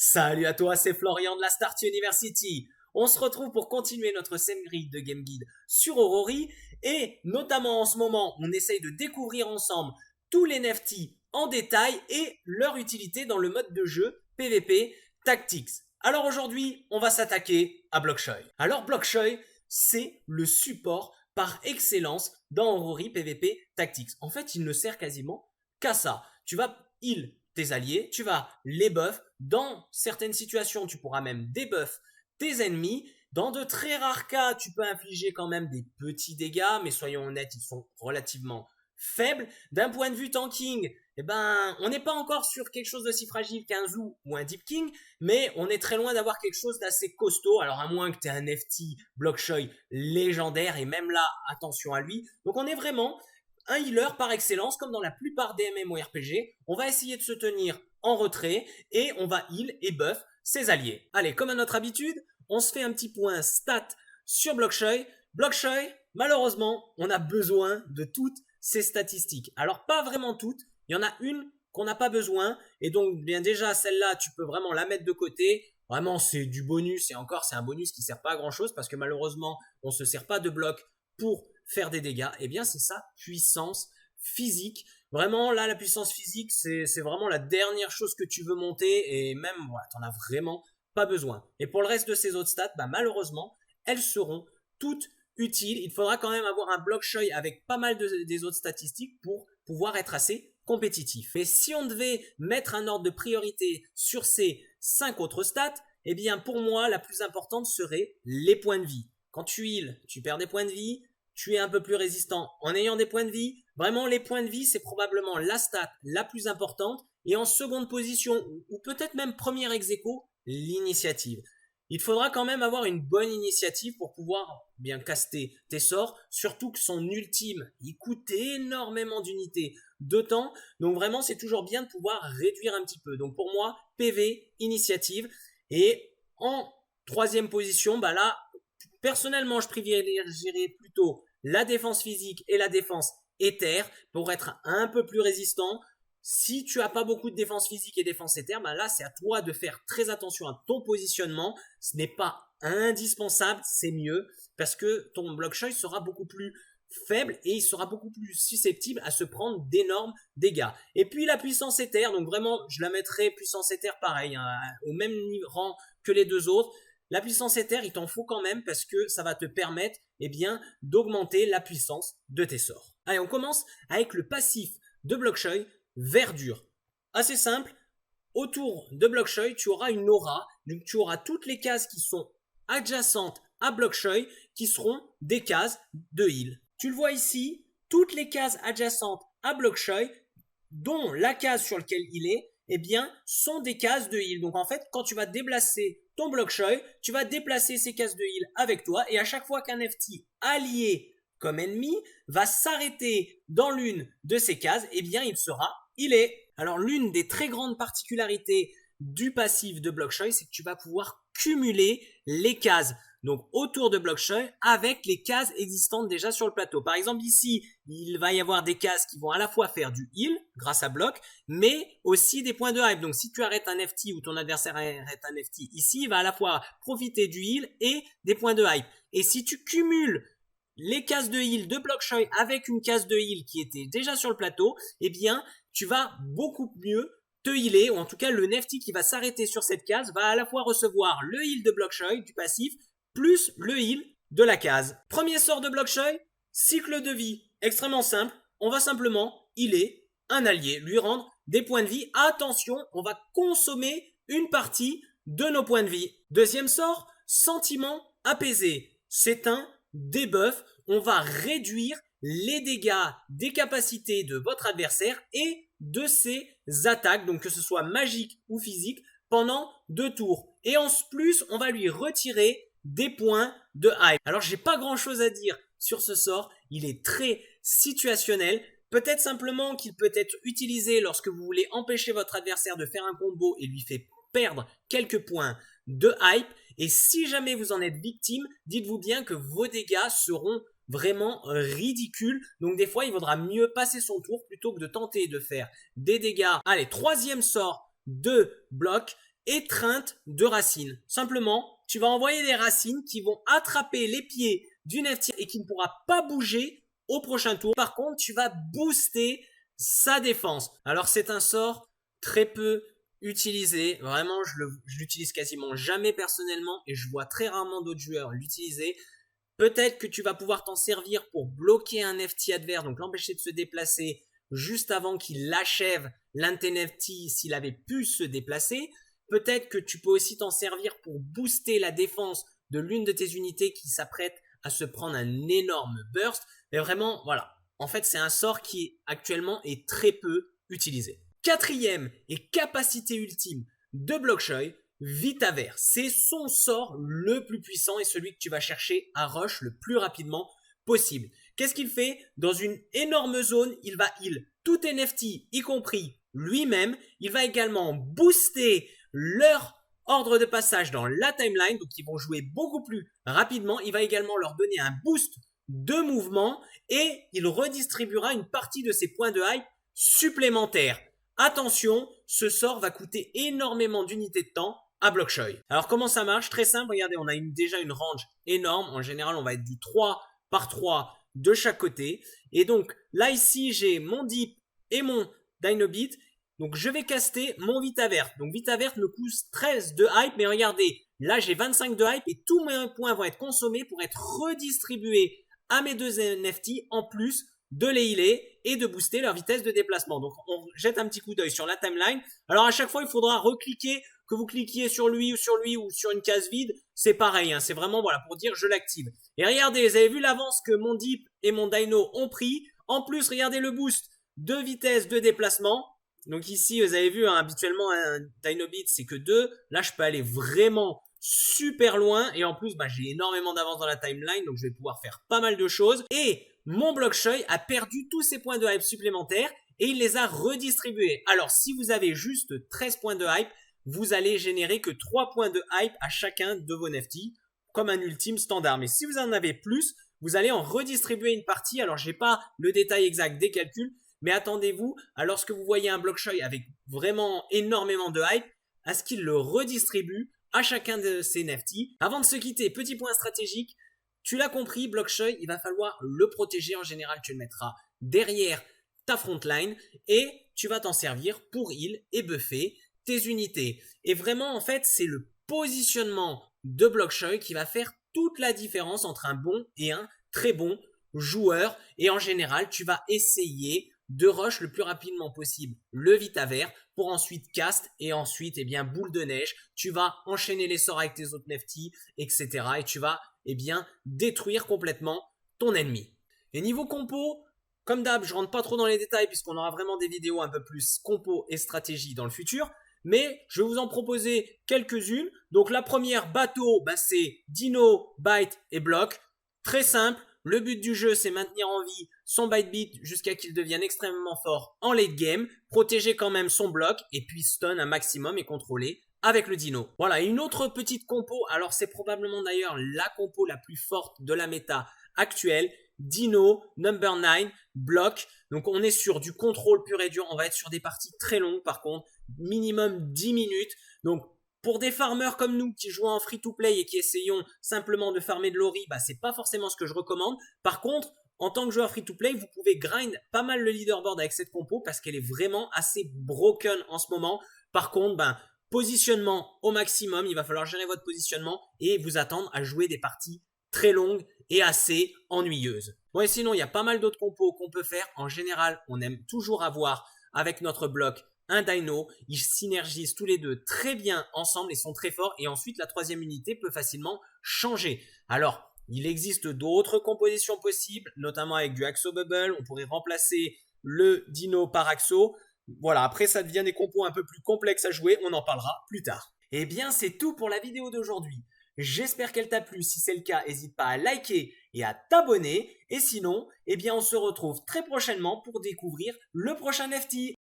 Salut à toi, c'est Florian de la Start University. On se retrouve pour continuer notre série de Game Guide sur Aurori et notamment en ce moment, on essaye de découvrir ensemble tous les NFT en détail et leur utilité dans le mode de jeu PvP Tactics. Alors aujourd'hui, on va s'attaquer à Blockshoy. Alors Blockshoy, c'est le support par excellence dans Aurori PvP Tactics. En fait, il ne sert quasiment qu'à ça. Tu vas heal tes alliés, tu vas les buff. Dans certaines situations, tu pourras même debuff tes ennemis. Dans de très rares cas, tu peux infliger quand même des petits dégâts, mais soyons honnêtes, ils sont relativement faibles. D'un point de vue tanking, on n'est pas encore sur quelque chose d'aussi fragile qu'un Zoo ou un Deep King, mais on est très loin d'avoir quelque chose d'assez costaud. Alors à moins que tu aies un FT Blockshoy légendaire, et même là, attention à lui. Donc on est vraiment un healer par excellence, comme dans la plupart des MMORPG. On va essayer de se tenir en retrait et on va heal et buff ses alliés. Allez, comme à notre habitude, on se fait un petit point stat sur Blockshoy. Blockshoy, malheureusement, on a besoin de toutes ces statistiques. Alors, pas vraiment toutes. Il y en a une qu'on n'a pas besoin. Et donc, bien déjà, celle-là, tu peux vraiment la mettre de côté. Vraiment, c'est du bonus. Et encore, c'est un bonus qui ne sert pas à grand-chose parce que malheureusement, on ne se sert pas de bloc pour faire des dégâts. Eh bien, c'est sa puissance physique. Vraiment, là, la puissance physique, c'est vraiment la dernière chose que tu veux monter et même, voilà, t'en as vraiment pas besoin. Et pour le reste de ces autres stats, malheureusement, elles seront toutes utiles. Il faudra quand même avoir un Blockshoy avec pas mal des autres statistiques pour pouvoir être assez compétitif. Et si on devait mettre un ordre de priorité sur ces 5 autres stats, eh bien, pour moi, la plus importante serait les points de vie. Quand tu heal, tu perds des points de vie. Tu es un peu plus résistant en ayant des points de vie. Vraiment, les points de vie, c'est probablement la stat la plus importante. Et en seconde position, ou peut-être même première ex-aequo, l'initiative. Il faudra quand même avoir une bonne initiative pour pouvoir bien caster tes sorts. Surtout que son ultime, il coûte énormément d'unités de temps. Donc vraiment, c'est toujours bien de pouvoir réduire un petit peu. Donc pour moi, PV, initiative. Et en troisième position, là, personnellement, je privilégierais plutôt la défense physique et la défense éther pour être un peu plus résistant. Si tu n'as pas beaucoup de défense physique et défense éther, là, c'est à toi de faire très attention à ton positionnement. Ce n'est pas indispensable, c'est mieux parce que ton Blockshoy sera beaucoup plus faible et il sera beaucoup plus susceptible à se prendre d'énormes dégâts. Et puis la puissance éther, donc vraiment, je la mettrai puissance éther pareil, au même rang que les deux autres. La puissance éther, il t'en faut quand même parce que ça va te permettre d'augmenter la puissance de tes sorts. Allez, on commence avec le passif de Blockshoy, Verdure. Assez simple, autour de Blockshoy, tu auras une aura, donc tu auras toutes les cases qui sont adjacentes à Blockshoy qui seront des cases de heal. Tu le vois ici, toutes les cases adjacentes à Blockshoy, dont la case sur laquelle il est, sont des cases de heal. Donc en fait, quand tu vas déplacer ton Blockshoy, tu vas déplacer ces cases de heal avec toi et à chaque fois qu'un FT allié comme ennemi va s'arrêter dans l'une de ces cases, il sera healé. Alors l'une des très grandes particularités du passif de Blockshoy, c'est que tu vas pouvoir cumuler les cases donc autour de Blockshoy avec les cases existantes déjà sur le plateau. Par exemple ici, il va y avoir des cases qui vont à la fois faire du heal grâce à bloc, mais aussi des points de hype. Donc si tu arrêtes un FT ou ton adversaire arrête un FT, ici il va à la fois profiter du heal et des points de hype. Et si tu cumules les cases de heal de Blockshoy avec une case de heal qui était déjà sur le plateau, tu vas beaucoup mieux te healer, ou en tout cas le NFT qui va s'arrêter sur cette case va à la fois recevoir le heal de Blockshoy du passif plus le heal de la case. Premier sort de Blockshoy, cycle de vie extrêmement simple, on va simplement healer un allié, lui rendre des points de vie. Attention, on va consommer une partie de nos points de vie. Deuxième sort, sentiment apaisé. C'est un debuff, on va réduire les dégâts des capacités de votre adversaire et de ses attaques, donc que ce soit magique ou physique, pendant 2 tours. Et en plus, on va lui retirer des points de hype. Alors, j'ai pas grand chose à dire sur ce sort, il est très situationnel. Peut-être simplement qu'il peut être utilisé lorsque vous voulez empêcher votre adversaire de faire un combo et lui faire perdre quelques points de hype. Et si jamais vous en êtes victime, dites-vous bien que vos dégâts seront vraiment ridicules. Donc des fois, il vaudra mieux passer son tour plutôt que de tenter de faire des dégâts. Allez, troisième sort de bloc, étreinte de racines. Simplement, tu vas envoyer des racines qui vont attraper les pieds du NFT et qui ne pourra pas bouger au prochain tour. Par contre, tu vas booster sa défense. Alors, c'est un sort très peu utilisé. Vraiment, je l'utilise quasiment jamais personnellement et je vois très rarement d'autres joueurs l'utiliser. Peut-être que tu vas pouvoir t'en servir pour bloquer un NFT adverse, donc l'empêcher de se déplacer juste avant qu'il achève l'anti-NFT s'il avait pu se déplacer. Peut-être que tu peux aussi t'en servir pour booster la défense de l'une de tes unités qui s'apprête à se prendre un énorme burst. Mais vraiment, voilà. En fait, c'est un sort qui actuellement est très peu utilisé. Quatrième et capacité ultime de Blockshoy, Vitaver. C'est son sort le plus puissant et celui que tu vas chercher à rush le plus rapidement possible. Qu'est-ce qu'il fait? Dans une énorme zone, il va heal tout NFT, y compris lui-même. Il va également booster leur ordre de passage dans la timeline, donc ils vont jouer beaucoup plus rapidement. Il va également leur donner un boost de mouvement et il redistribuera une partie de ses points de hype supplémentaires. Attention, ce sort va coûter énormément d'unités de temps à Blockshoy. Alors comment ça marche? Très simple, regardez, on a déjà une range énorme. En général, on va être du 3 par 3 de chaque côté. Et donc là ici, j'ai mon Deep et mon Dynobit. Donc je vais caster mon Vitaver. Donc Vitaver me coûte 13 de hype, mais regardez, là j'ai 25 de hype et tous mes points vont être consommés pour être redistribués à mes deux NFT en plus de les healer et de booster leur vitesse de déplacement. Donc on jette un petit coup d'œil sur la timeline. Alors à chaque fois il faudra recliquer, que vous cliquiez sur lui ou sur une case vide, c'est pareil, hein, c'est vraiment voilà pour dire je l'active. Et regardez, vous avez vu l'avance que mon Deep et mon Dino ont pris. En plus, regardez le boost de vitesse de déplacement. Donc ici, vous avez vu, hein, habituellement un Dynobit c'est que 2. Là, je peux aller vraiment super loin et en plus, j'ai énormément d'avance dans la timeline, donc je vais pouvoir faire pas mal de choses. Et mon Blockshoy a perdu tous ses points de hype supplémentaires et il les a redistribués. Alors, si vous avez juste 13 points de hype, vous allez générer que 3 points de hype à chacun de vos NFT, comme un ultime standard. Mais si vous en avez plus, vous allez en redistribuer une partie. Alors, j'ai pas le détail exact des calculs, mais attendez-vous, lorsque vous voyez un Blockshoy avec vraiment énormément de hype, à ce qu'il le redistribue à chacun de ses NFT. Avant de se quitter, petit point stratégique, tu l'as compris, Blockshoy, il va falloir le protéger. En général, tu le mettras derrière ta frontline et tu vas t'en servir pour heal et buffer tes unités. Et vraiment, en fait, c'est le positionnement de Blockshoy qui va faire toute la différence entre un bon et un très bon joueur. Et en général, tu vas essayer de rush le plus rapidement possible le Vitaver pour ensuite cast et ensuite boule de neige. Tu vas enchaîner les sorts avec tes autres NFT, etc. Et tu vas détruire complètement ton ennemi. Et niveau compo, comme d'hab, je rentre pas trop dans les détails puisqu'on aura vraiment des vidéos un peu plus compo et stratégie dans le futur. Mais je vais vous en proposer quelques-unes. Donc la première, bateau, c'est Dino, Bite et Block. Très simple. Le but du jeu, c'est maintenir en vie son Bite Beat jusqu'à qu'il devienne extrêmement fort en late game, protéger quand même son bloc et puis stun un maximum et contrôler avec le Dino. Voilà, une autre petite compo, alors c'est probablement d'ailleurs la compo la plus forte de la méta actuelle. Dino, Number 9, Block. Donc on est sur du contrôle pur et dur, on va être sur des parties très longues par contre, minimum 10 minutes. Donc pour des farmers comme nous qui jouons en free-to-play et qui essayons simplement de farmer de l'ori, c'est pas forcément ce que je recommande. Par contre, en tant que joueur free-to-play, vous pouvez grind pas mal le leaderboard avec cette compo parce qu'elle est vraiment assez broken en ce moment. Par contre, positionnement au maximum, il va falloir gérer votre positionnement et vous attendre à jouer des parties très longues et assez ennuyeuses. Bon, et sinon, il y a pas mal d'autres compos qu'on peut faire. En général, on aime toujours avoir avec notre bloc un Dino, ils synergisent tous les deux très bien ensemble et sont très forts. Et ensuite, la troisième unité peut facilement changer. Alors, il existe d'autres compositions possibles, notamment avec du Axo Bubble. On pourrait remplacer le Dino par Axo. Voilà, après, ça devient des compos un peu plus complexes à jouer. On en parlera plus tard. Eh bien, c'est tout pour la vidéo d'aujourd'hui. J'espère qu'elle t'a plu. Si c'est le cas, n'hésite pas à liker et à t'abonner. Et sinon, on se retrouve très prochainement pour découvrir le prochain NFT.